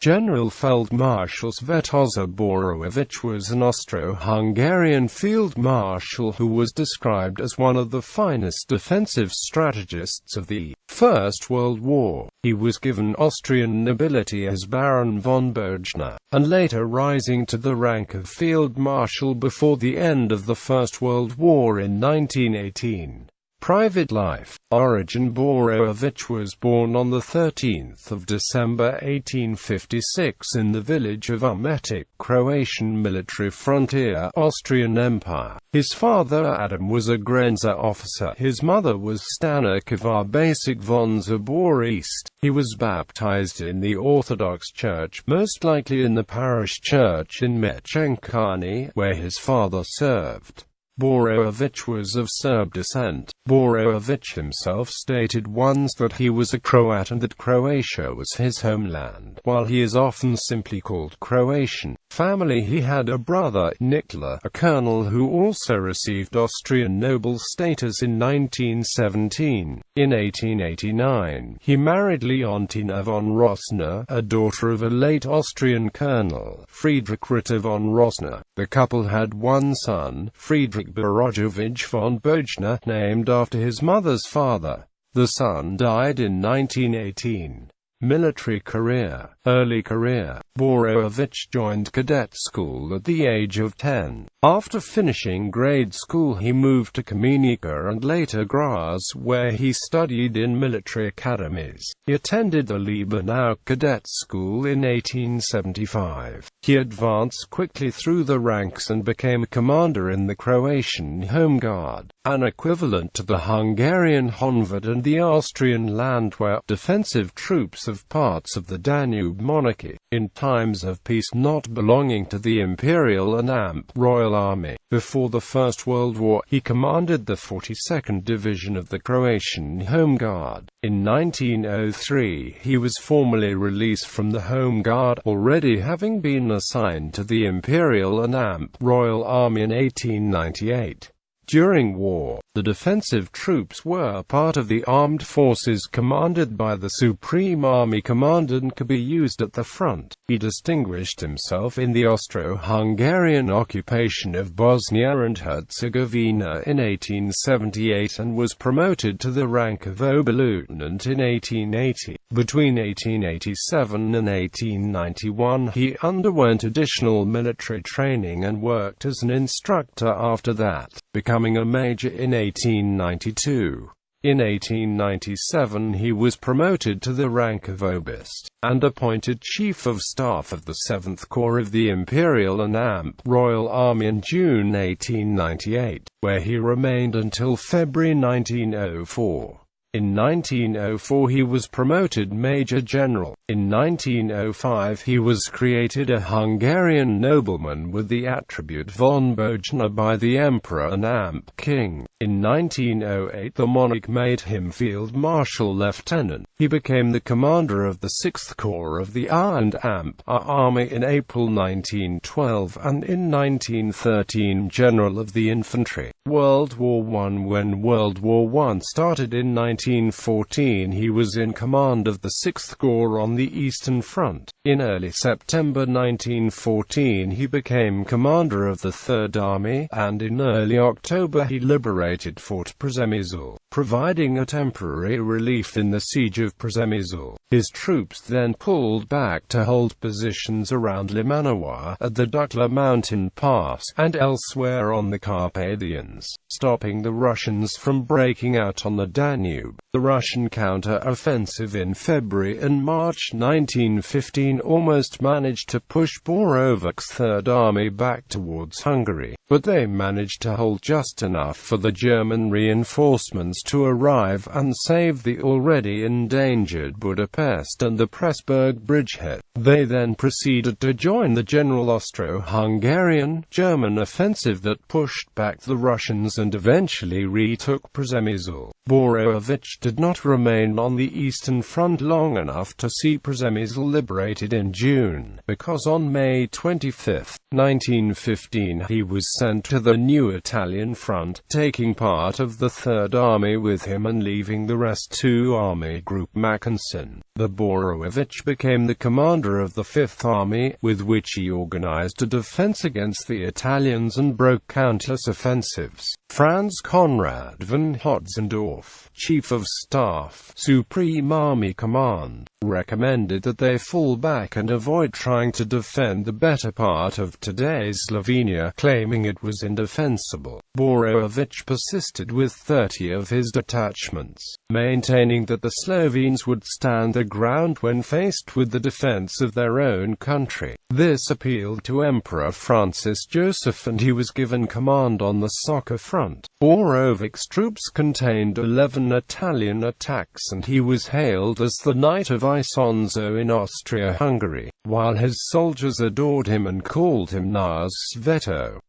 Generalfeldmarschall Svetozar Boroević was an Austro-Hungarian field marshal who was described as one of the finest defensive strategists of the First World War. He was given Austrian nobility as Baron von Bojna, and later rising to the rank of Field Marshal before the end of the First World War in 1918. Private life. Origin. Boroević was born on 13 December 1856 in the village of Umetic, Croatian military frontier, Austrian Empire. His father Adam was a Grenza officer. His mother was Stanisława Basic von Zaborist. He was baptized in the Orthodox Church, most likely in the parish church in Meczenkani, where his father served. Boroević was of Serb descent. Boroević himself stated once that he was a Croat and that Croatia was his homeland, while he is often simply called Croatian. Family. He had a brother, Nikola, a colonel who also received Austrian noble status in 1917. In 1889, he married Leontina von Rosner, a daughter of a late Austrian colonel, Friedrich Ritter von Rosner. The couple had one son, Friedrich Boroević von Bojna, named after his mother's father. The son died in 1918. Military career. Early career. Boroević joined cadet school at the age of 10. After finishing grade school he moved to Kamenika and later Graz, where he studied in military academies. He attended the Liebenau Cadet School in 1875. He advanced quickly through the ranks and became a commander in the Croatian Home Guard, an equivalent to the Hungarian Honved and the Austrian Landwehr, defensive troops of parts of the Danube monarchy, in times of peace not belonging to the Imperial and Royal Army. Before the First World War, he commanded the 42nd Division of the Croatian Home Guard. In 1903, he was formally released from the Home Guard, already having been assigned to the Imperial and Royal Army in 1898. During war, the defensive troops were part of the armed forces commanded by the Supreme Army Commander and could be used at the front. He distinguished himself in the Austro-Hungarian occupation of Bosnia and Herzegovina in 1878 and was promoted to the rank of Oberleutnant in 1880. Between 1887 and 1891, he underwent additional military training and worked as an instructor after that, becoming a major in 1892. In 1897 he was promoted to the rank of Oberst, and appointed Chief of Staff of the 7th Corps of the Imperial and Royal Army in June 1898, where he remained until February 1904. In 1904 he was promoted Major General. In 1905 he was created a Hungarian nobleman with the attribute von Bojna by the Emperor and King. In 1908 the monarch made him Field Marshal Lieutenant. He became the commander of the 6th Corps of the A&R Army in April 1912 and in 1913 General of the Infantry. World War I. When World War I started in 1914 he was in command of the 6th Corps on the Eastern Front. In early September 1914 he became commander of the 3rd Army, and in early October he liberated Fort Przemysl, providing a temporary relief in the siege of Przemysl. His troops then pulled back to hold positions around Limanowa, at the Dukla mountain pass, and elsewhere on the Carpathians, stopping the Russians from breaking out on the Danube. The Russian counter-offensive in February and March 1915 almost managed to push Boroević's 3rd Army back towards Hungary, but they managed to hold just enough for the German reinforcements to arrive and save the already endangered Budapest and the Pressburg bridgehead. They then proceeded to join the general Austro-Hungarian, German offensive that pushed back the Russians and eventually retook Przemysl. Boroević did not remain on the Eastern Front long enough to see Przemysl liberated in June, because on May 25, 1915 he was sent to the new Italian front, taking part of the 3rd Army with him and leaving the rest to Army Group Mackensen. The Boroević became the commander commander of the Fifth Army, with which he organized a defense against the Italians and broke countless offensives. Franz Conrad von Hotzendorf, Chief of Staff, Supreme Army Command, recommended that they fall back and avoid trying to defend the better part of today's Slovenia, claiming it was indefensible. Boroević persisted with 30 of his detachments, maintaining that the Slovenes would stand their ground when faced with the defense of their own country. This appealed to Emperor Francis Joseph, and he was given command on the Socker front. Boroević's troops contained 11 Italian attacks, and he was hailed as the Knight of Isonzo in Austria-Hungary, while his soldiers adored him and called him Nasz Sveto.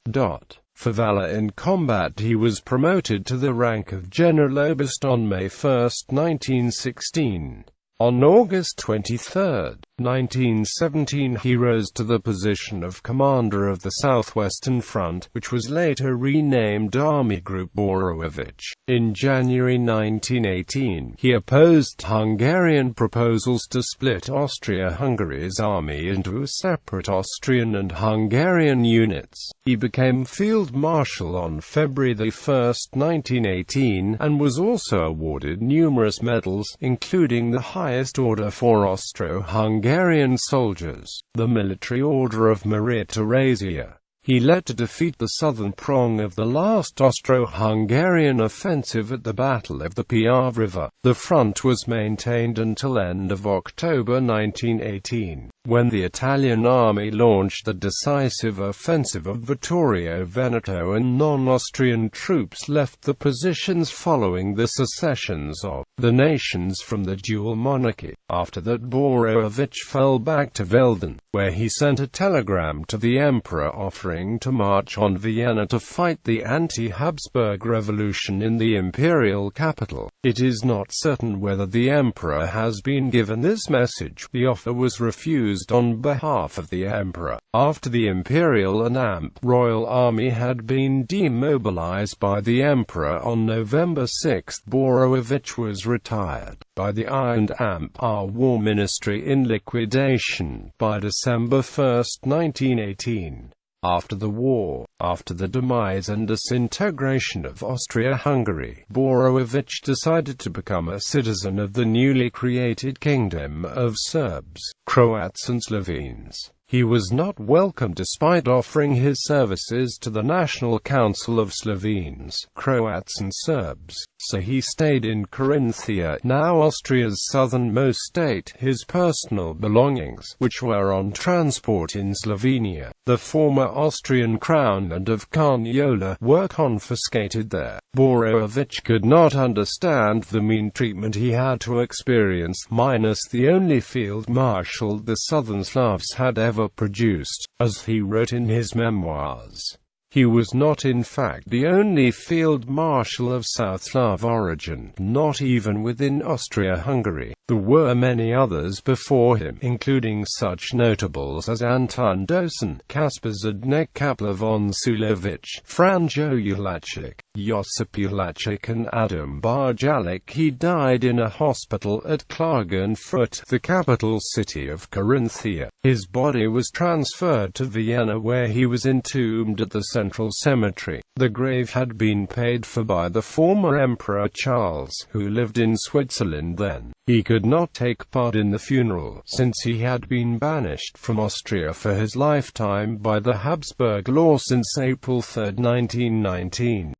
For valor in combat he was promoted to the rank of Generaloberst on May 1, 1916. On August 23, 1917 he rose to the position of commander of the Southwestern Front, which was later renamed Army Group Boroević. In January 1918, he opposed Hungarian proposals to split Austria-Hungary's army into separate Austrian and Hungarian units. He became Field Marshal on February 1, 1918, and was also awarded numerous medals, including the highest order for Austro-Hungarian soldiers, the Military Order of Maria Theresia. He led to defeat the southern prong of the last Austro-Hungarian offensive at the Battle of the Piave River. The front was maintained until end of October 1918, when the Italian army launched the decisive offensive of Vittorio Veneto and non-Austrian troops left the positions following the secessions of the nations from the dual monarchy. After that, Boroević fell back to Velden, where he sent a telegram to the emperor offering to march on Vienna to fight the anti-Habsburg revolution in the imperial capital. It is not certain whether the emperor has been given this message. The offer was refused on behalf of the emperor. After the imperial and royal army had been demobilized by the emperor on November 6, Boroević was retired by the I and R War Ministry in liquidation by December 1, 1918. After the war, after the demise and disintegration of Austria-Hungary, Boroević decided to become a citizen of the newly created Kingdom of Serbs, Croats and Slovenes. He was not welcome despite offering his services to the National Council of Slovenes, Croats and Serbs, so he stayed in Carinthia, now Austria's southernmost state. His personal belongings, which were on transport in Slovenia, the former Austrian crown and of Carniola, were confiscated there. Boroević could not understand the mean treatment he had to experience, minus the only field marshal the southern Slavs had ever produced. As he wrote in his memoirs, he was not in fact the only field marshal of South Slav origin, not even within Austria-Hungary. There were many others before him, including such notables as Anton Dosen, Kaspar Zednek Kapla von Sulevic, Franjo Ulacic, Josip Ulacic and Adam Barjalic. He died in a hospital at Klagenfurt, the capital city of Carinthia. His body was transferred to Vienna, where he was entombed at the Central Cemetery. The grave had been paid for by the former Emperor Charles, who lived in Switzerland then. He could not take part in the funeral, since he had been banished from Austria for his lifetime by the Habsburg law since April 3, 1919.